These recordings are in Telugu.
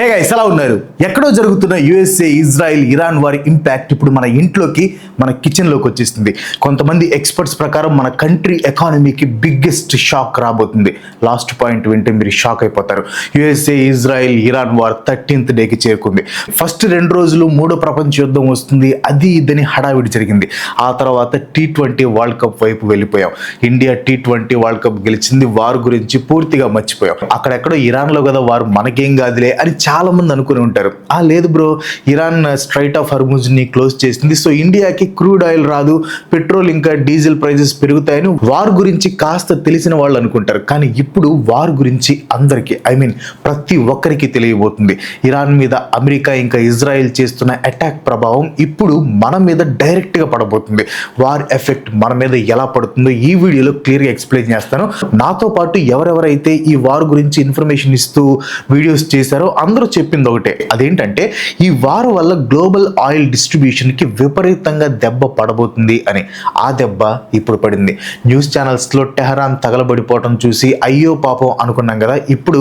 హే గైస్ ఎలా ఉన్నారు? ఎక్కడో జరుగుతున్న యుఎస్ఏ, ఇజ్రాయెల్, ఇరాన్ వారి ఇంపాక్ట్ ఇప్పుడు మన ఇంట్లోకి, మన కిచెన్లోకి వచ్చేస్తుంది. కొంతమంది ఎక్స్పర్ట్స్ ప్రకారం మన కంట్రీ ఎకానమీకి బిగ్గెస్ట్ షాక్ రాబోతుంది. లాస్ట్ పాయింట్ వింటే మీరు షాక్ అయిపోతారు. USA, Israel, Iran war 13th డేకి చేరుకుంది. ఫస్ట్ 2 రోజులు మూడో ప్రపంచ యుద్ధం వస్తుంది, అది ఇదని హడావిడి జరిగింది. ఆ తర్వాత T20 వరల్డ్ కప్ వైపు వెళ్ళిపోయాం. ఇండియా T20 వరల్డ్ కప్ గెలిచింది. వార్ గురించి పూర్తిగా మర్చిపోయాం. అక్కడెక్కడో ఇరాన్లో కదా వారు, మనకేం కాదులే అని చాలా మంది అనుకుని ఉంటారు. లేదు bro, Iran straight of Hormuz ని క్లోజ్ చేసింది, సో ఇండియాకి క్రూడ్ ఆయిల్ రాదు, పెట్రోల్ ఇంకా డీజిల్ ప్రైజెస్ పెరుగుతాయని వార్ గురించి కాస్త తెలిసిన వాళ్ళు అనుకుంటారు. కానీ ఇప్పుడు వార్ గురించి అందరికీ, ప్రతి ఒక్కరికి తెలియబోతుంది. ఇరాన్ మీద అమెరికా ఇంకా ఇజ్రాయెల్ చేస్తున్న అటాక్ ప్రభావం ఇప్పుడు మన మీద డైరెక్ట్ గా పడబోతుంది. వార్ ఎఫెక్ట్ మన మీద ఎలా పడుతుందో ఈ వీడియోలో క్లియర్ గా ఎక్స్ప్లెయిన్ చేస్తాను. నాతో పాటు ఎవరెవరైతే ఈ వార్ గురించి ఇన్ఫర్మేషన్ ఇస్తూ వీడియోస్ చేశారో అందరూ చెప్పింది ఒకటే, అదేంటంటే ఈ వార్ వల్ల గ్లోబల్ ఆయిల్ డిస్ట్రిబ్యూషన్ కి విపరీతంగా దెబ్బ పడబోతుంది అని. ఆ దెబ్బ ఇప్పుడు పడింది. న్యూస్ ఛానల్స్ లో టెహరాన్ తగలబడిపోవటం చూసి అయ్యో పాపం అనుకున్నాం కదా, ఇప్పుడు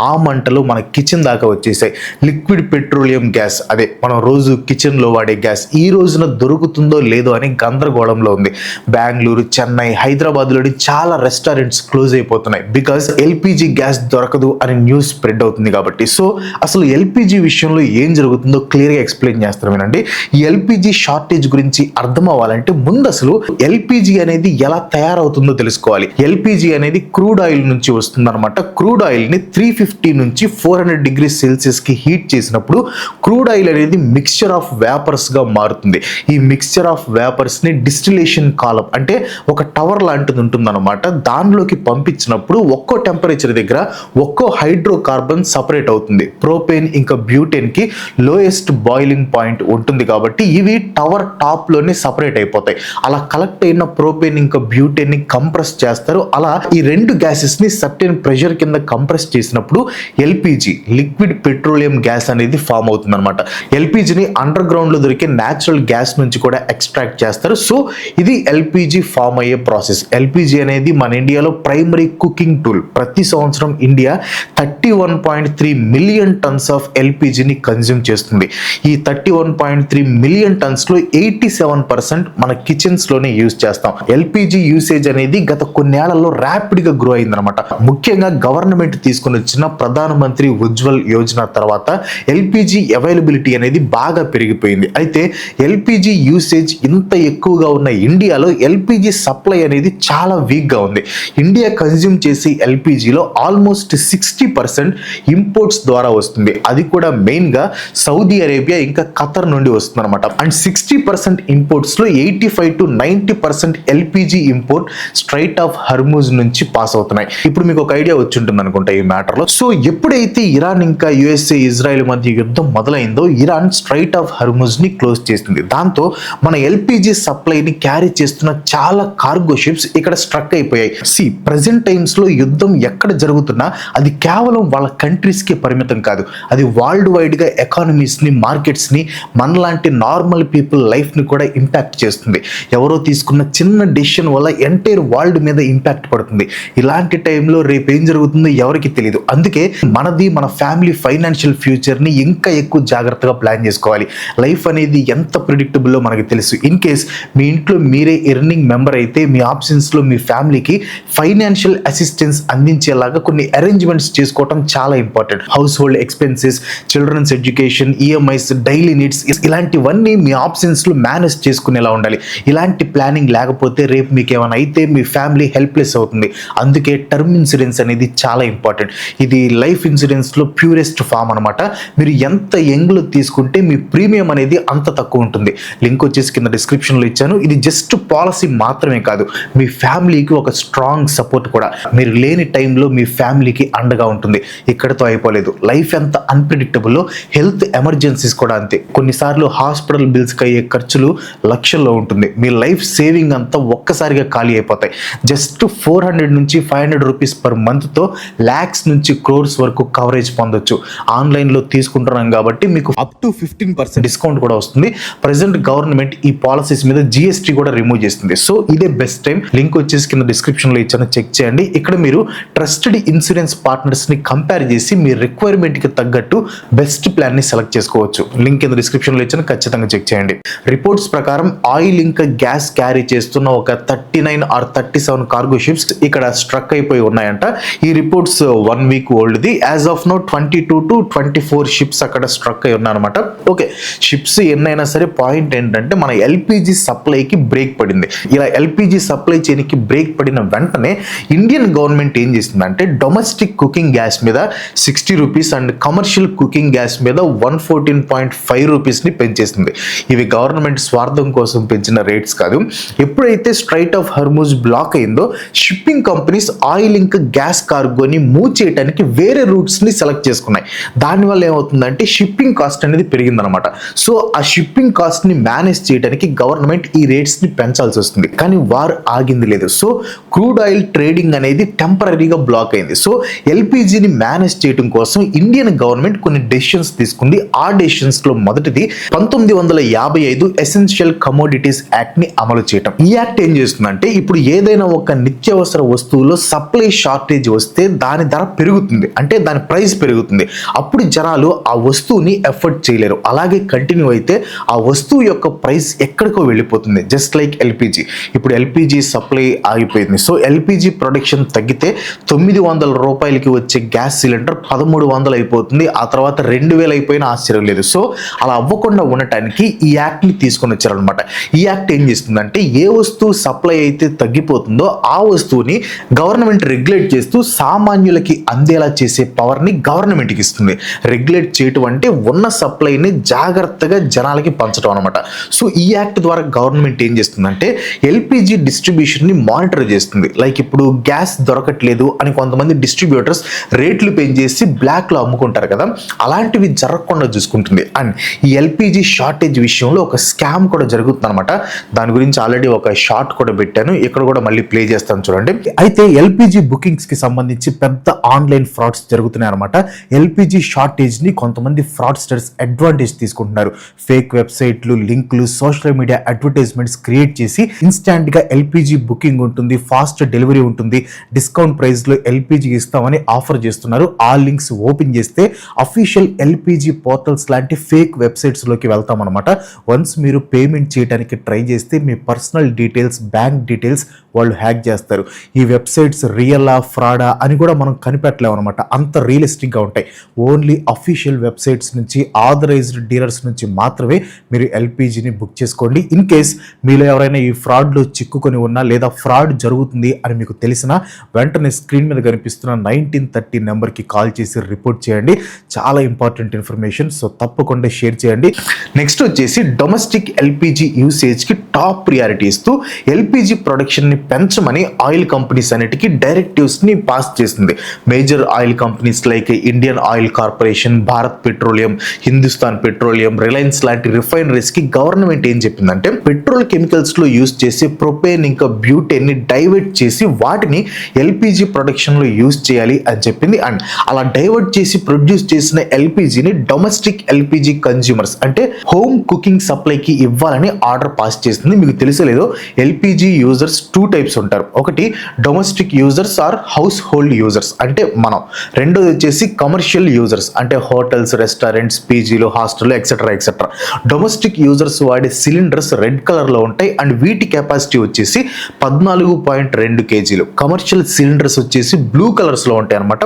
ఆ మంటలు మన కిచెన్ దాకా వచ్చేసాయి. లిక్విడ్ పెట్రోలియం గ్యాస్, అదే మనం రోజు కిచెన్ లో వాడే గ్యాస్, ఈ రోజున దొరుకుతుందో లేదో అని గందరగోళంలో ఉంది. బెంగళూరు, చెన్నై, హైదరాబాద్ లోని చాలా రెస్టారెంట్స్ క్లోజ్ అయిపోతున్నాయి. బికాస్ ఎల్పిజి గ్యాస్ దొరకదు అని న్యూస్ స్ప్రెడ్ అవుతుంది కాబట్టి. సో అసలు ఎల్పిజి విషయంలో ఏం జరుగుతుందో క్లియర్గా ఎక్స్ప్లెయిన్ చేస్తాను వినండి. ఈ ఎల్పిజి షార్టేజ్ గురించి అర్థం అవ్వాలంటే ముందు అసలు ఎల్పిజి అనేది ఎలా తయారవుతుందో తెలుసుకోవాలి. ఎల్పిజి అనేది క్రూడ్ ఆయిల్ నుంచి వస్తుంది అనమాట. క్రూడ్ ఆయిల్ ని 350 నుంచి 400 డిగ్రీ సెల్సియస్ కి హీట్ చేసినప్పుడు క్రూడ్ ఆయిల్ అనేది మిక్స్చర్ ఆఫ్ వేపర్స్ గా మారుతుంది. ఈ మిక్స్చర్ ఆఫ్ వేపర్స్ ని డిస్టిలేషన్ కాలం అంటే ఒక టవర్ లాంటిది ఉంటుంది అనమాట. దానిలోకి పంపించినప్పుడు ఒక్కో టెంపరేచర్ దగ్గర ఒక్కో హైడ్రోకార్బన్ సపరేట్ అవుతుంది. ప్రోపేన్ ఇంకా బ్యూటేన్ కి లోయెస్ట్ బాయిలింగ్ పాయింట్ ఉంటుంది కాబట్టి ఇవి టవర్ టాప్ లోనే సపరేట్ అయిపోతాయి. అలా కలెక్ట్ అయిన ప్రోపేన్ ఇంకా బ్యూటేన్ ని కంప్రెస్ చేస్తారు. అలా ఈ రెండు గ్యాసెస్ ని సర్టెన్ ప్రెషర్ కింద కంప్రెస్ చేసినప్పుడు ఎల్పిజి, లిక్విడ్ పెట్రోలియం గ్యాస్ అనేది ఫామ్ అవుతుంది అనమాట. ఎల్పిజిని అండర్ గ్రౌండ్ లో దొరికే న్యాచురల్ గ్యాస్ నుంచి కూడా ఎక్స్ట్రాక్ట్ చేస్తారు. సో ఇది ఎల్పిజి ఫామ్ అయ్యే ప్రాసెస్. ఎల్పిజి అనేది మన ఇండియాలో ప్రైమరీ కుకింగ్ టూల్. ప్రతి సంవత్సరం ఇండియా 31.3 మిలియన్ టన్స్ ఆఫ్ ఎల్పిజిని కన్జ్యూమ్ చేస్తుంది. ఈ 31.3 మిలియన్ టన్స్ లో 87% మన కిచెన్స్ లోనే యూజ్ చేస్తాం. ఎల్పిజి యూసేజ్ అనేది గత కొన్నేళ్లలో ర్యాపిడ్ గా గ్రో అయిందనమాట. ముఖ్యంగా గవర్నమెంట్ తీసుకుని వచ్చిన ప్రధానమంత్రి ఉజ్వల్ యోజన తర్వాత ఎల్పిజి అవైలబిలిటీ అనేది బాగా పెరిగిపోయింది. అయితే ఎల్పిజి యూసేజ్ ఇంత ఎక్కువగా ఉన్న ఇండియాలో ఎల్పిజి సప్లై అనేది చాలా వీక్ గా ఉంది. ఇండియా కన్జ్యూమ్ చేసే ఎల్పిజిలో ఆల్మోస్ట్ 60% ఇంపోర్ట్స్ ద్వారా వస్తుంది. అది కూడా మెయిన్ గా సౌదీ అరేబియా ఇంకా ఖతర్ నుండి వస్తుంది అనమాట. అండ్ 60% ఇంపోర్ట్స్ లో 85 to 90% LPG import straight of Hormuz నుంచి పాస్ అవుతున్నాయి. ఇప్పుడు మీకు ఒక ఐడియా వచ్చి ఉంటుంది అనుకుంటా ఈ మ్యాటర్ లో. సో ఎప్పుడైతే ఇరాన్ ఇంకా యుఎస్ఏ, ఇజ్రాయెల్ మధ్య యుద్ధం మొదలైందో ఇరాన్ స్ట్రైట్ ఆఫ్ హర్ముజ్ ని క్లోజ్ చేసింది. దాంతో మన ఎల్పిజి సప్లైని క్యారీ చేస్తున్న చాలా కార్గో షిప్స్ ఇక్కడ స్ట్రక్ అయిపోయాయి. ప్రెసెంట్ టైమ్స్ లో యుద్ధం ఎక్కడ జరుగుతున్నా అది కేవలం వాళ్ళ కంట్రీస్ కి పరిమితం కాదు, అది వరల్డ్ వైడ్ గా ఎకానమీస్ ని, మార్కెట్స్ ని, మనలాంటి నార్మల్ పీపుల్ లైఫ్ ని కూడా ఇంపాక్ట్ చేస్తుంది. ఎవరో తీసుకున్న చిన్న డెసిషన్ వల్ల ఎంటైర్ వరల్డ్ మీద ఇంపాక్ట్ పడుతుంది. ఇలాంటి టైంలో రేపు ఏం జరుగుతుందో ఎవరికి తెలియదు. అందుకే మనది, మన ఫ్యామిలీ ఫైనాన్షియల్ ఫ్యూచర్ ని ఇంకా ఎక్కువ జాగ్రత్తగా ప్లాన్ చేసుకోవాలి. లైఫ్ అనేది ఎంత ప్రిడిక్టబుల్లో మనకి తెలుసు. ఇన్ కేస్ మీ ఇంట్లో మీరే ఎర్నింగ్ మెంబర్ అయితే మీ ఆప్షన్స్ లో మీ ఫ్యామిలీకి ఫైనాన్షియల్ అసిస్టెన్స్ అందించేలాగా కొన్ని అరేంజ్మెంట్స్ చేసుకోవటం చాలా important. Household expenses, children's education, EMIs, daily needs, ఇలాంటివన్నీ మీ ఆప్షన్స్ లో మేనేజ్ చేసుకునేలా ఉండాలి. ఇలాంటి ప్లానింగ్ లేకపోతే రేపు మీకు ఏమైనా అయితే మీ ఫ్యామిలీ హెల్ప్లెస్ అవుతుంది. అందుకే టర్మ్ ఇన్సూరెన్స్ అనేది చాలా ఇంపార్టెంట్. ఇది లైఫ్ ఇన్సూరెన్స్ లో ప్యూరెస్ట్ ఫామ్ అనమాట. మీరు ఎంత యంగ్ లో తీసుకుంటే మీ ప్రీమియం అనేది అంత తక్కువ ఉంటుంది. లింక్ వచ్చేసి కింద డిస్క్రిప్షన్ లో ఇచ్చాను. ఇది జస్ట్ పాలసీ మాత్రమే కాదు, మీ ఫ్యామిలీకి ఒక స్ట్రాంగ్ సపోర్ట్ కూడా. మీరు లేని టైంలో మీ ఫ్యామిలీకి అండగా ఉంటుంది. ఇక్కడతో అయిపోలేదు. లైఫ్ ఎంత అన్ప్రిడిక్టబుల్, హెల్త్ ఎమర్జెన్సీస్ కూడా అంతే. కొన్నిసార్లు హాస్పిటల్ బిల్స్ కి అయ్యే ఖర్చులు లక్షల్లో ఉంటుంది. మీ లైఫ్ సేవింగ్ అంతా ఒక్కసారిగా ఖాళీ అయిపోతాయి. జస్ట్ 400 నుంచి 500 రూపీస్ పర్ మంత్ తో లాక్స్ నుంచి క్రోర్స్ వరకు కవరేజ్ పొందొచ్చు. ఆన్లైన్ లో తీసుకుంటున్నాం కాబట్టి మీకు అప్ టు 15% డిస్కౌంట్ కూడా వస్తుంది. ప్రెసెంట్ గవర్నమెంట్ ఈ పాలసీస్ మీద జిఎస్టీ కూడా రిమూవ్ చేస్తుంది. సో ఇదే బెస్ట్ టైం. లింక్ వచ్చేసి కింద డిస్క్రిప్షన్ లో ఇచ్చాను, చెక్ చేయండి. ఇక్కడ మీరు ట్రస్టెడ్ ఇన్సూరెన్స్ పార్ట్నర్స్ ని కంపేర్ చేసి మీ రిక్వైర్మెంట్ ఎకానమీకి తగ్గట్టు బెస్ట్ ప్లాన్ ని సెలెక్ట్ చేసుకోవచ్చు. లింక్ కింద డిస్క్రిప్షన్ లో ఇచ్చాను, ఖచ్చితంగా చెక్ చేయండి. రిపోర్ట్స్ ప్రకారం ఆయిల్ ఇంకా గ్యాస్ క్యారీ చేస్తున్న ఒక 39 ఆర్ 37 కార్గో షిప్స్ ఇక్కడ స్ట్రక్ అయిపోయి ఉన్నాయంట. ఈ రిపోర్ట్స్ 1 వీక్ ఓల్డ్ది. As of now 22 to 24 ships అక్కడ స్ట్రక్ అయి ఉన్నాయన్నమాట. ఓకే, షిప్స్ ఎన్నైనా సరే పాయింట్ ఏంటంటే మన ఎల్పిజి సప్లైకి బ్రేక్ పడింది. ఇలా ఎల్పిజి సప్లై చైన్కి బ్రేక్ పడిన వెంటనే ఇండియన్ గవర్నమెంట్ ఏం చేసిందంటే డొమెస్టిక్ కుకింగ్ గ్యాస్ మీద 60 rupees and commercial cooking gas మీద 114.5 రూపీస్ని పెంచేసింది. ఇవి గవర్నమెంట్ స్వార్థం కోసం పెంచిన రేట్స్ కాదు. ఎప్పుడైతే స్ట్రైట్ ఆఫ్ హర్మూజ్ బ్లాక్ అయిందో షిప్పింగ్ కంపెనీస్ ఆయిల్ ఇంకా గ్యాస్ కార్గోని మూవ్ చేయడానికి వేరే రూట్స్ని సెలెక్ట్ చేసుకున్నాయి. దానివల్ల ఏమవుతుందంటే షిప్పింగ్ కాస్ట్ అనేది పెరిగిందనమాట. సో ఆ షిప్పింగ్ కాస్ట్ని మేనేజ్ చేయడానికి గవర్నమెంట్ ఈ రేట్స్ని పెంచాల్సి వస్తుంది. కానీ వార్ ఆగింది లేదు. సో క్రూడ్ ఆయిల్ ట్రేడింగ్ అనేది టెంపరీగా బ్లాక్ అయింది. సో ఎల్పిజిని మేనేజ్ చేయడం కోసం ఇండియన్ గవర్నమెంట్ కొన్ని డెసిషన్స్ తీసుకుంది. ఆ డెసిషన్స్ లో మొదటిది 1955 ఎసెన్షియల్ కమోడిటీస్ యాక్ట్ ని అమలు చేయటం. ఈ యాక్ట్ ఏం చేస్తుందంటే ఇప్పుడు ఏదైనా ఒక నిత్యావసర వస్తువులో సప్లై షార్టేజ్ వస్తే దాని ధర పెరుగుతుంది, అంటే దాని ప్రైస్ పెరుగుతుంది. అప్పుడు జనాలు ఆ వస్తువుని ఎఫర్ట్ చేయలేరు. అలాగే కంటిన్యూ అయితే ఆ వస్తువు యొక్క ప్రైస్ ఎక్కడికో వెళ్ళిపోతుంది. Just like LPG. ఇప్పుడు ఎల్పిజి సప్లై ఆగిపోయింది. సో ఎల్పిజి ప్రొడక్షన్ తగ్గితే 900 రూపాయలకి వచ్చే గ్యాస్ సిలిండర్ 1300 అయిపోతుంది. ఆ తర్వాత 2000 అయిపోయినా ఆశ్చర్యం లేదు. సో అలా అవ్వకుండా ఉండటానికి ఈ యాక్ట్ ని తీసుకొని వచ్చారనమాట. ఈ యాక్ట్ ఏం చేస్తుందంటే ఏ వస్తువు సప్లై అయితే తగ్గిపోతుందో ఆ వస్తువుని గవర్నమెంట్ రెగ్యులేట్ చేస్తూ సామాన్యులకి అందేలా చేసే పవర్ ని గవర్నమెంట్కి ఇస్తుంది. రెగ్యులేట్ చేయటం అంటే ఉన్న సప్లైని జాగ్రత్తగా జనాలకి పంచడం అనమాట. సో ఈ యాక్ట్ ద్వారా గవర్నమెంట్ ఏం చేస్తుందంటే ఎల్పిజి డిస్ట్రిబ్యూషన్ ని మానిటర్ చేస్తుంది. లైక్ ఇప్పుడు గ్యాస్ దొరకట్లేదు అని కొంతమంది డిస్ట్రిబ్యూటర్స్ రేట్లు పెంచేసి బ్లాక్ లో అమ్ముకుంటారు కదా, అలాంటివి జరగకుండా చూసుకుంటుంది. అండ్ ఈ ఎల్పిజి షార్టేజ్ విషయంలో ఒక స్కామ్ కూడా జరుగుతుంది అనమాట. దాని గురించి ఆల్రెడీ ఒక షార్ట్ కూడా పెట్టాను, ఇక్కడ కూడా మళ్ళీ ప్లే చేస్తాను చూడండి. అయితే ఎల్పిజి బుకింగ్స్ కి సంబంధించి పెద్ద ఆన్లైన్ ఫ్రాడ్స్ జరుగుతున్నాయి అనమాట. ఎల్పిజి షార్టేజ్ ని కొంతమంది ఫ్రాడ్స్టర్స్ అడ్వాంటేజ్ తీసుకుంటున్నారు. ఫేక్ వెబ్సైట్లు, లింకులు, సోషల్ మీడియా అడ్వర్టైజ్మెంట్స్ క్రియేట్ చేసి ఇన్స్టాంట్ గా ఎల్పిజి బుకింగ్ ఉంటుంది, ఫాస్ట్ డెలివరీ ఉంటుంది, డిస్కౌంట్ ప్రైస్ లో ఎల్పిజి ఇస్తామని ఆఫర్ చేస్తున్నారు. ఆ లింక్స్ ఓపెన్ చేస్తే అఫీషియల్ ఎల్పిజి పోర్టల్స్ లాంటి ఫేక్ వెబ్సైట్స్ లోకి వెళ్తాం అనమాట. వన్స్ మీరు పేమెంట్ చేయడానికి ట్రై చేస్తే మీ పర్సనల్ డీటెయిల్స్, బ్యాంక్ డీటెయిల్స్ వాళ్ళు హ్యాక్ చేస్తారు. ఈ వెబ్సైట్స్ రియలా ఫ్రాడా అని కూడా మనం కనిపెట్టలేము అనమాట. అంత రియలిస్టిక్గా ఉంటాయి. ఓన్లీ అఫీషియల్ వెబ్సైట్స్ నుంచి, ఆథరైజ్డ్ డీలర్స్ నుంచి మాత్రమే మీరు ఎల్పిజిని బుక్ చేసుకోండి. ఇన్ కేస్ మీలో ఎవరైనా ఈ ఫ్రాడ్లో చిక్కుకొని ఉన్నా లేదా ఫ్రాడ్ జరుగుతుంది అని మీకు తెలిసినా వెంటనే స్క్రీన్ మీద కనిపిస్తున్న 1930 నెంబర్కి కాల్ చేసి రిపోర్ట్ చేయండి. చాలా ఇంపార్టెంట్ ఇన్ఫర్మేషన్, సో తప్పకుండా షేర్ చేయండి. నెక్స్ట్ వచ్చేసి డొమెస్టిక్ ఎల్పిజి యూసేజ్కి టాప్ ప్రియారిటీ ఇస్తూ ఎల్పిజి ప్రొడక్షన్ని పెంచమని ఆయిల్ కంపెనీస్ అన్నిటికీ డైరెక్టివ్స్ని పాస్ చేసింది. Major oil companies like Indian oil corporation, Bharat petroleum, Hindustan petroleum, Reliance లాంటి రిఫైనరీస్కి గవర్నమెంట్ ఏం చెప్పిందంటే పెట్రోల్ కెమికల్స్లో యూజ్ చేసే ప్రొపేన్ ఇంకా బ్యూటేన్ని డైవర్ట్ చేసి వాటిని ఎల్పిజి ప్రొడక్షన్లో యూజ్ చేయాలి అని చెప్పింది. అండ్ అలా డైవర్ట్ చేసి ప్రొడ్యూస్ చేసిన ఎల్పిజిని డొమెస్టిక్ ఎల్పిజి కన్జ్యూమర్స్ అంటే హోమ్ కుకింగ్ సప్లైకి ఇవ్వాలని ఆర్డర్ పాస్ చేస్తుంది. మీకు తెలిసలేదో ఎల్పిజి యూజర్స్ 2 టైప్స్ ఉంటారు. ఒకటి domestic users or household users అంటే మనం. రెండోది వచ్చేసి కమర్షియల్ యూజర్స్ అంటే హోటల్స్, రెస్టారెంట్స్, పీజీలు, hostel etcetera etcetera. Domestic users వాడే సిలిండర్స్ రెడ్ కలర్లో ఉంటాయి అండ్ వీటి కెపాసిటీ వచ్చేసి 14.2 కేజీలు. కమర్షియల్ సిలిండర్స్ వచ్చేసి బ్లూ కలర్స్లో ఉంటాయి అనమాట.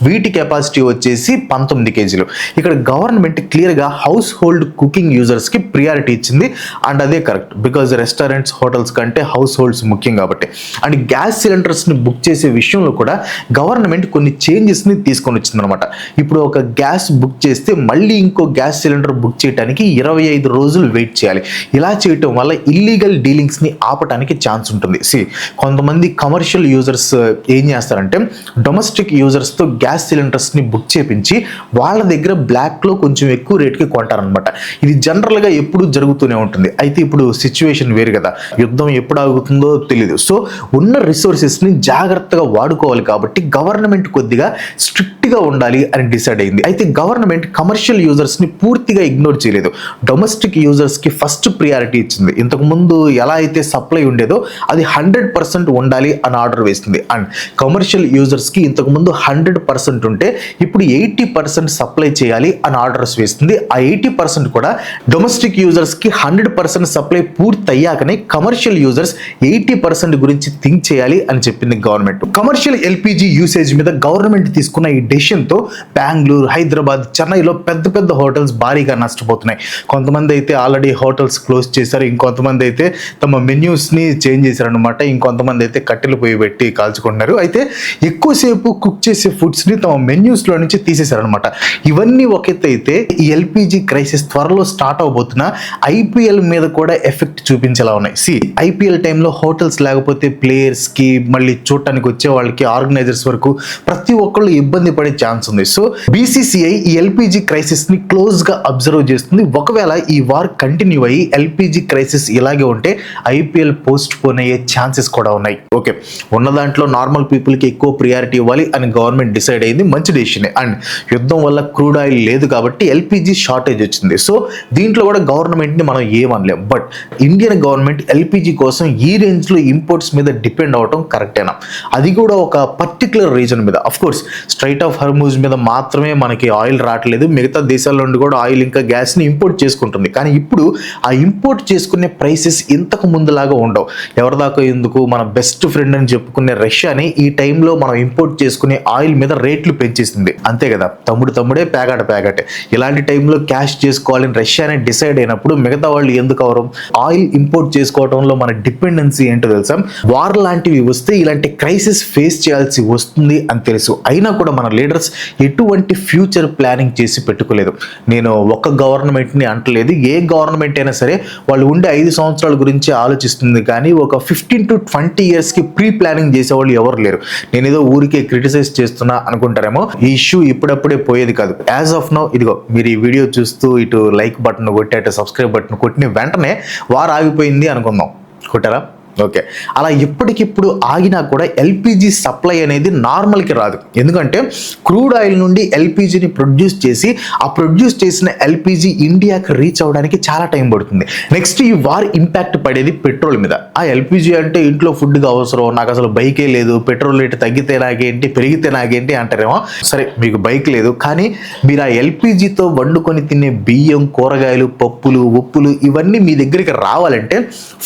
వీటి కెపాసిటీ వచ్చేసి 19 కేజీలు. ఇక్కడ గవర్నమెంట్ క్లియర్గా హౌస్ హోల్డ్ కుకింగ్ యూజర్స్కి ప్రియారిటీ ఇచ్చింది అండ్ అదే కరెక్ట్. బికాజ్ రెస్టారెంట్స్, హోటల్స్ కంటే హౌస్ హోల్డ్స్ ముఖ్యం కాబట్టి. అండ్ గ్యాస్ సిలిండర్స్ని బుక్ చేసే విషయంలో కూడా గవర్నమెంట్ కొన్ని చేంజెస్ని తీసుకొని వచ్చిందనమాట. ఇప్పుడు ఒక గ్యాస్ బుక్ చేస్తే మళ్ళీ ఇంకో గ్యాస్ సిలిండర్ బుక్ చేయడానికి 25 రోజులు వెయిట్ చేయాలి. ఇలా చేయటం వల్ల ఇల్లీగల్ డీలింగ్స్ని ఆపడానికి ఛాన్స్ ఉంటుంది. కొంతమంది కమర్షియల్ యూజర్స్ ఏం చేస్తారంటే డొమెస్టిక్ యూజర్స్తో గ్యాస్ సిలిండర్స్ని బుక్ చేపించి వాళ్ళ దగ్గర బ్లాక్లో కొంచెం ఎక్కువ రేట్కి కొంటారనమాట. ఇది జనరల్గా ఎప్పుడు జరుగుతూనే ఉంటుంది. అయితే ఇప్పుడు సిచ్యువేషన్ వేరు కదా, యుద్ధం ఎప్పుడు ఆగుతుందో తెలీదు. సో ఉన్న రిసోర్సెస్ని జాగ్రత్తగా వాడుకోవాలి కాబట్టి గవర్నమెంట్ కొద్దిగా స్ట్రిక్ట్గా ఉండాలి అని డిసైడ్ అయింది. అయితే గవర్నమెంట్ కమర్షియల్ యూజర్స్ని పూర్తిగా ఇగ్నోర్ చేయలేదు. డొమెస్టిక్ యూజర్స్కి ఫస్ట్ ప్రియారిటీ ఇచ్చింది. ఇంతకుముందు ఎలా అయితే సప్లై ఉండేదో అది 100% ఉండాలి అని ఆర్డర్ వేస్తుంది. అండ్ కమర్షియల్ యూజర్స్కి ఇంతకుముందు 100% ఉంటే ఇప్పుడు 80% సప్లై చేయాలి అని ఆర్డర్స్ వేస్తుంది. ఆ 80% కూడా డొమెస్టిక్ యూజర్స్ కి 100% సప్లై పూర్తయ్యాకనే కమర్షియల్ యూజర్స్ 80% గురించి థింక్ చేయాలి అని చెప్పింది గవర్నమెంట్. కమర్షియల్ ఎల్పిజి యూసేజ్ మీద గవర్నమెంట్ తీసుకున్న ఈ డెసిషన్ తో బెంగళూరు, హైదరాబాద్, చెన్నైలో పెద్ద పెద్ద హోటల్స్ భారీగా నష్టపోతున్నాయి. కొంతమంది అయితే ఆల్రెడీ హోటల్స్ క్లోజ్ చేశారు, ఇంకొంతమంది అయితే తమ మెన్యూస్ ని చేంజ్ చేశారు అనమాట. ఇంకొంతమంది అయితే కట్టెలు పొయ్యి పెట్టి కాల్చుకుంటున్నారు. అయితే ఎక్కువసేపు కుక్ చేసే ఫుడ్స్ ని తమ మెన్యూస్ లో నుంచి తీసేశారనమాట. ఇవన్నీ ఒక ఎత్తు అయితే ఈ ఎల్పిజి క్రైసిస్ త్వరలో స్టార్ట్ అవబోతున్న ఐపీఎల్ మీద కూడా ఎఫెక్ట్ చూపించేలా ఉన్నాయి. ఐపీఎల్ టైంలో హోటల్స్ లేకపోతే ప్లేయర్స్ కి, మళ్ళీ చూడటానికి వచ్చే వాళ్ళకి, ఆర్గనైజర్స్ వరకు ప్రతి ఒక్కళ్ళు ఇబ్బంది పడే ఛాన్స్ ఉంది. సో బీసీసీఐ ఈ ఎల్పిజి క్రైసిస్ ని క్లోజ్ గా అబ్జర్వ్ చేస్తుంది. ఒకవేళ ఈ వార్ కంటిన్యూ అయ్యి ఎల్పిజి క్రైసిస్ ఇలాగే ఉంటే ఐపీఎల్ పోస్ట్ పోన్ అయ్యే ఛాన్సెస్ కూడా ఉన్నాయి. ఓకే, ఉన్న దాంట్లో నార్మల్ పీపుల్ కి ఎక్కువ ప్రియారిటీ ఇవ్వాలి అని గవర్నమెంట్ డిసైడ్ అయింది, మంచి డెసిషన్. అండ్ యుద్ధం వల్ల క్రూడ్ ఆయిల్ లేదు కాబట్టి ఎల్పిజి షార్టేజ్ వచ్చింది. సో దీంట్లో కూడా గవర్నమెంట్ ని మనం ఏమనలేం. బట్ ఇండియన్ గవర్నమెంట్ ఎల్పిజి కోసం ఈ రేంజ్ లో ఇంపోర్ట్స్ మీద డిపెండ్ అవడం కరెక్టేనా? అది కూడా ఒక పర్టికులర్ రీజన్ మీద. Of course straight of Hormuz మీద మాత్రమే మనకి ఆయిల్ రావట్లేదు, మిగతా దేశాల నుండి కూడా ఆయిల్ ఇంకా గ్యాస్ ని ఇంపోర్ట్ చేసుకుంటుంది. కానీ ఇప్పుడు ఆ ఇంపోర్ట్ చేసుకునే ప్రైసెస్ ఇంతకు ముందులాగా ఉండవు. ఎవరిదాకా ఎందుకు, మన బెస్ట్ ఫ్రెండ్ అని చెప్పుకునే రష్యాని ఈ టైంలో మనం ఇంపోర్ట్ చేసుకునే ఆయిల్ మీద రేట్లు పెంచేసింది. అంతే కదా, తమ్ముడే పేకాటే. ఇలాంటి టైంలో క్యాష్ చేసుకోవాలని రష్యానే డిసైడ్ అయినప్పుడు మిగతా వాళ్ళు ఎందుకు అవరు? ఆయిల్ ఇంపోర్ట్ చేసుకోవడంలో మన డిపెండెన్సీ ఏంటో తెలుసా? వార్ లాంటివి వస్తే ఇలాంటి క్రైసిస్ ఫేస్ చేయాల్సి వస్తుంది అని తెలుసు. అయినా కూడా మన లీడర్స్ ఎటువంటి ఫ్యూచర్ ప్లానింగ్ చేసి పెట్టుకోలేదు. నేను ఒక్క గవర్నమెంట్ ని అంటలేదు, ఏ గవర్నమెంట్ అయినా సరే వాళ్ళు ఉండే 5 సంవత్సరాల గురించి ఆలోచిస్తుంది. కానీ ఒక 15 to 20 years కి ప్రీ ప్లానింగ్ చేసేవాళ్ళు ఎవరు లేరు. నేను ఏదో ఊరికే క్రిటిసైజ్ చేస్తున్నా అనుకుంటారేమో. ఈ ఇష్యూ ఇప్పుడప్పుడే పోయేది కాదు. యాజ్ ఆఫ్ నౌ ఇదిగో మీరు ఈ వీడియో చూస్తూ ఇటు లైక్ బటన్ కొట్టి అటు సబ్స్క్రైబ్ బటన్ కొట్టిన వెంటనే వార్ ఆగిపోయింది అనుకుందాం. కొట్టారా? ఓకే, అలా ఎప్పటికిప్పుడు ఆగినా కూడా ఎల్పిజి సప్లై అనేది నార్మల్కి రాదు. ఎందుకంటే క్రూడ్ ఆయిల్ నుండి ఎల్పిజిని ప్రొడ్యూస్ చేసి ఆ ప్రొడ్యూస్ చేసిన ఎల్పిజి ఇండియాకి రీచ్ అవ్వడానికి చాలా టైం పడుతుంది. నెక్స్ట్ ఈ వార్ ఇంపాక్ట్ పడేది పెట్రోల్ మీద. ఆ ఎల్పిజి అంటే ఇంట్లో ఫుడ్గా అవసరం, నాకు అసలు బైకే లేదు, పెట్రోల్ రేటు తగ్గితే నాకేంటి, పెరిగితే నాకేంటి అంటారేమో. సరే, మీకు బైక్ లేదు, కానీ మీరు ఆ ఎల్పిజితో వండుకొని తినే బియ్యం, కూరగాయలు, పప్పులు, ఉప్పులు ఇవన్నీ మీ దగ్గరికి రావాలంటే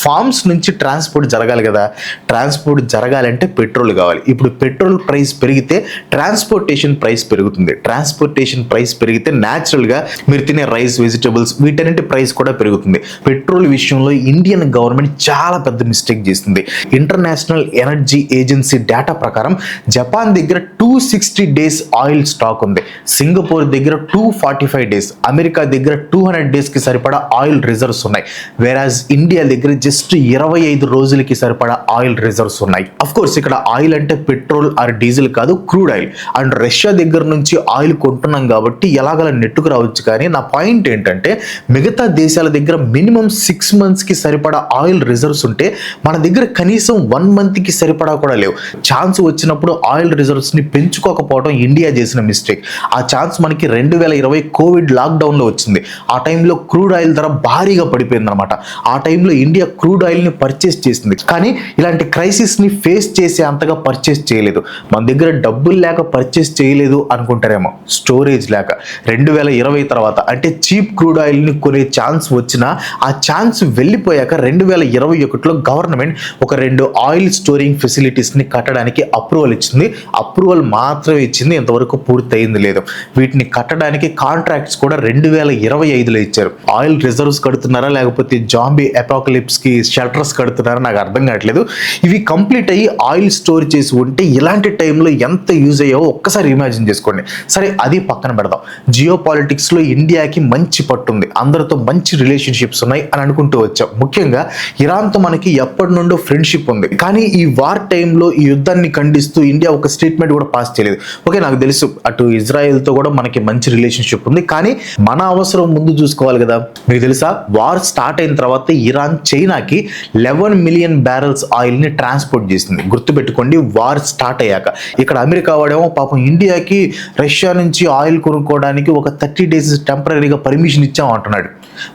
ఫార్మ్స్ నుంచి ట్రాన్స్పోర్ట్ జరగాలి కదా. ట్రాన్స్పోర్ట్ జరగాలంటే పెట్రోల్ కావాలి. ఇప్పుడు పెట్రోల్ ప్రైస్ పెరిగితే ట్రాన్స్పోర్టేషన్ ప్రైస్ పెరుగుతుంది. ట్రాన్స్పోర్టేషన్ ప్రైస్ పెరిగితే న్యాచురల్గా మీరు తినే రైస్, వెజిటబుల్స్ వీటన్నిటి ప్రైస్ కూడా పెరుగుతుంది. పెట్రోల్ విషయంలో ఇండియన్ గవర్నమెంట్ చాలా పెద్ద మిస్టేక్ చేస్తుంది. ఇంటర్నేషనల్ ఎనర్జీ ఏజెన్సీ డేటా ప్రకారం జపాన్ దగ్గర 260 days ఆయిల్ స్టాక్ ఉంది, సింగపూర్ దగ్గర 245 days, అమెరికా దగ్గర 200 days కి సరిపడా ఆయిల్ రిజర్వ్స్ ఉన్నాయి. వేరాజ్ ఇండియా దగ్గర జస్ట్ 25 రోజులకి సరిపడా ఆయిల్ రిజర్వ్స్ ఉన్నాయి. అఫ్ కోర్స్ ఇక్కడ ఆయిల్ అంటే పెట్రోల్ ఆర్ డీజిల్ కాదు, క్రూడ్ ఆయిల్. అండ్ రష్యా దగ్గర నుంచి ఆయిల్ కొంటున్నాం కాబట్టి ఎలాగలా నెట్టుకు రావచ్చు. కానీ నా పాయింట్ ఏంటంటే మిగతా దేశాల దగ్గర మినిమం 6 months కి సరిపడా ఆయిల్ రిజర్వ్స్ ఉంటే మన దగ్గర కనీసం 1 month కి సరిపడా కూడా లేవు. ఛాన్స్ వచ్చినప్పుడు ఆయిల్ రిజర్వ్స్ ని పెంచుకోకపోవడం ఇండియా చేసిన మిస్టేక్. ఆ ఛాన్స్ మనకి 2020 కోవిడ్ లాక్డౌన్ లో వచ్చింది. ఆ టైంలో క్రూడ్ ఆయిల్ ధర భారీగా పడిపోయింది అనమాట. ఆ టైంలో ఇండియా క్రూడ్ ఆయిల్ ని పర్చేస్ చేసింది. కానీ ఇలాంటి క్రైసిస్ ని ఫేస్ చేసే అంతగా పర్చేస్ చేయలేదు. మన దగ్గర డబ్బులు లేక పర్చేస్ చేయలేదు అనుకుంటారేమో, స్టోరేజ్ లేక. 2020 తర్వాత అంటే చీప్ క్రూడ్ ఆయిల్ ని కొనే ఛాన్స్ వచ్చినా ఆ ఛాన్స్ వెళ్ళిపోయాక 2021లో గవర్నమెంట్ ఒక 2 ఆయిల్ స్టోరింగ్ ఫెసిలిటీస్ ని కట్టడానికి అప్రూవల్ ఇచ్చింది. అప్రూవల్ మాత్రమే ఇచ్చింది, ఇంతవరకు పూర్తయింది లేదు. వీటిని కట్టడానికి కాంట్రాక్ట్స్ కూడా 2025లో ఇచ్చారు. ఆయిల్ రిజర్వ్స్ కడుతున్నారా లేకపోతే జాంబీ అపోకలిప్స్ కి షెల్టర్స్ కడుతున్నారా నాకు అర్థం కావట్లేదు. ఇవి కంప్లీట్ అయ్యి ఆయిల్ స్టోర్ చేసి ఉంటే ఇలాంటి టైంలో ఎంత యూజ్ అయ్యావో ఒక్కసారి ఇమాజిన్ చేసుకోండి. సరే, అది పక్కన పెడదాం. జియో పాలిటిక్స్ లో ఇండియాకి మంచి పట్టుంది, అందరితో మంచి రిలేషన్షిప్స్ ఉన్నాయి అని అనుకుంటూ వచ్చాం. ముఖ్యంగా ఇరాన్తో మనకి ఎప్పటి నుండో ఫ్రెండ్షిప్ ఉంది. కానీ ఈ వార్ టైంలో ఈ యుద్ధాన్ని ఖండిస్తూ ఇండియా ఒక స్టేట్మెంట్ కూడా పాస్ చేయలేదు. ఓకే, నాకు తెలుసు అటు ఇజ్రాయెల్తో కూడా మనకి మంచి రిలేషన్షిప్ ఉంది, కానీ మన అవసరం ముందు చూసుకోవాలి కదా. మీకు తెలుసా, వార్ స్టార్ట్ అయిన తర్వాత ఇరాన్ చైనాకి $11 మిలియన్ బ్యారెల్స్ ఆయిల్ని ట్రాన్స్పోర్ట్ చేసింది. గుర్తుపెట్టుకోండి, వార్ స్టార్ట్ అయ్యాక. ఇక్కడ అమెరికా వాడేమో పాపం ఇండియాకి రష్యా నుంచి ఆయిల్ కొనుక్కోవడానికి ఒక 30 days టెంపరీగా పర్మిషన్ ఇచ్చాం అంటున్నాడు.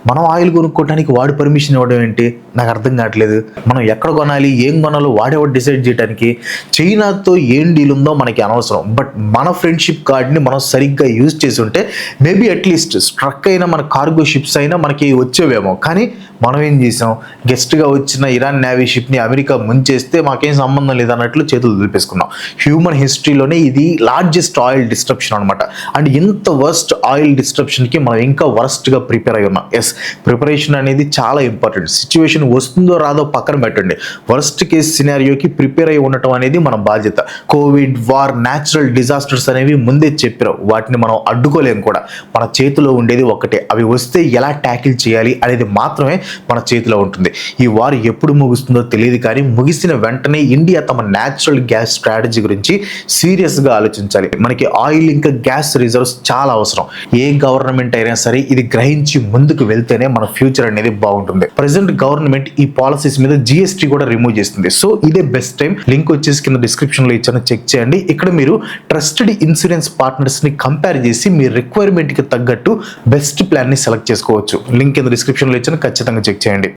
మనం ఆయిల్ కొనుక్కోవడానికి వాడు పర్మిషన్ ఇవ్వడం ఏంటి? నాకు అర్థం కావట్లేదు. మనం ఎక్కడ కొనాలి, ఏం కొనాలో వాడేవాడు డిసైడ్ చేయడానికి. చైనాతో ఏం డీల్ ఉందో మనకి అనవసరం. బట్ మన ఫ్రెండ్షిప్ కార్డ్ని మనం సరిగ్గా యూజ్ చేసి ఉంటే మేబీ అట్లీస్ట్ స్ట్రక్ అయిన మన కార్గో షిప్స్ అయినా మనకి వచ్చేవేమో. కానీ మనం ఏం చేసాం, గెస్ట్గా వచ్చిన ఇరాన్ నేవీ షిప్ని అమెరికా ముంచేస్తే మాకేం సంబంధం లేదన్నట్లు చేతులు దులిపేసుకున్నాం. హ్యూమన్ హిస్టరీలోనే ఇది లార్జెస్ట్ ఆయిల్ డిస్ట్రప్షన్ అనమాట. అండ్ ఇంత వర్స్ట్ ఆయిల్ డిస్ట్రప్షన్కి మనం ఇంకా వర్స్ట్గా ప్రిపేర్ అయి ఉన్నాం. ఎస్, ప్రిపరేషన్ అనేది చాలా ఇంపార్టెంట్. సిచ్యువేషన్ వస్తుందో రాదో పక్కన పెట్టండి, వర్స్ట్ కేస్ సినారియోకి ప్రిపేర్ అయి ఉండటం అనేది మన బాధ్యత. కోవిడ్, వార్, న్యాచురల్ డిజాస్టర్స్ అనేవి ముందే చెప్పారు, వాటిని మనం అడ్డుకోలేము కూడా. మన చేతిలో ఉండేది ఒక్కటే, అవి వస్తే ఎలా ట్యాకిల్ చేయాలి అనేది మాత్రమే మన చేతిలో ఉంటుంది. ఈ వార్ ఎప్పుడు ముగుస్తుందో తెలియదు, కానీ ముగిసిన వెంటనే ఇండియా తమ న్యాచురల్ గ్యాస్ స్ట్రాటజీ గురించి సీరియస్గా ఆలోచించాలి. మనకి ఆయిల్ ఇంకా గ్యాస్ రిజర్వ్స్ చాలా అవసరం. ఏ గవర్నమెంట్ అయినా సరే ఇది గ్రహించి ముందుకు వెళ్తేనే మన ఫ్యూచర్ అనేది బాగుంటుంది. ప్రెసెంట్ గవర్నమెంట్ ఈ పాలసీస్ మీద GST కూడా రిమూవ్ చేస్తుంది. సో ఇదే బెస్ట్ టైం. లింక్ వచ్చేసి కింద డిస్క్రిప్షన్ లో ఇచ్చాను, చెక్ చేయండి. ఇక్కడ మీరు ట్రస్టెడ్ ఇన్సూరెన్స్ పార్ట్నర్స్ ని కంపేర్ చేసి మీ రిక్వైర్మెంట్ కి తగ్గట్టు బెస్ట్ ప్లాన్ ని సెలెక్ట్ చేసుకోవచ్చు. లింక్ కింద డిస్క్రిప్షన్ లో ఇచ్చాను, ఖచ్చితంగా చెక్ చేయండి.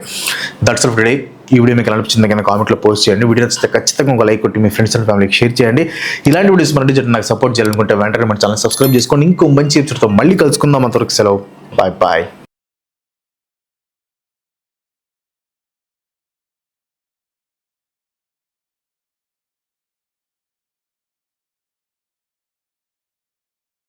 That's all for today. ఈ వీడియో మీకు అనిపించింది కనుక కామెంట్లో పోస్ట్ చేయండి. వీడియో నచ్చితే ఖచ్చితంగా ఒక లైక్ కొట్టి మీ ఫ్రెండ్స్ అండ్ ఫ్యామిలీకి షేర్ చేయండి. ఇలాంటి వీడియోస్ మన నాకు సపోర్ట్ చేయాలనుకుంటే వెంటనే మన ఛానల్ సబ్స్క్రైబ్ చేసుకోండి. ఇంకో మంచి ఎపిసోడ్తో మళ్ళీ కలుసుకుందాం. అంతవరకు సెలవు, బాయ్ బాయ్.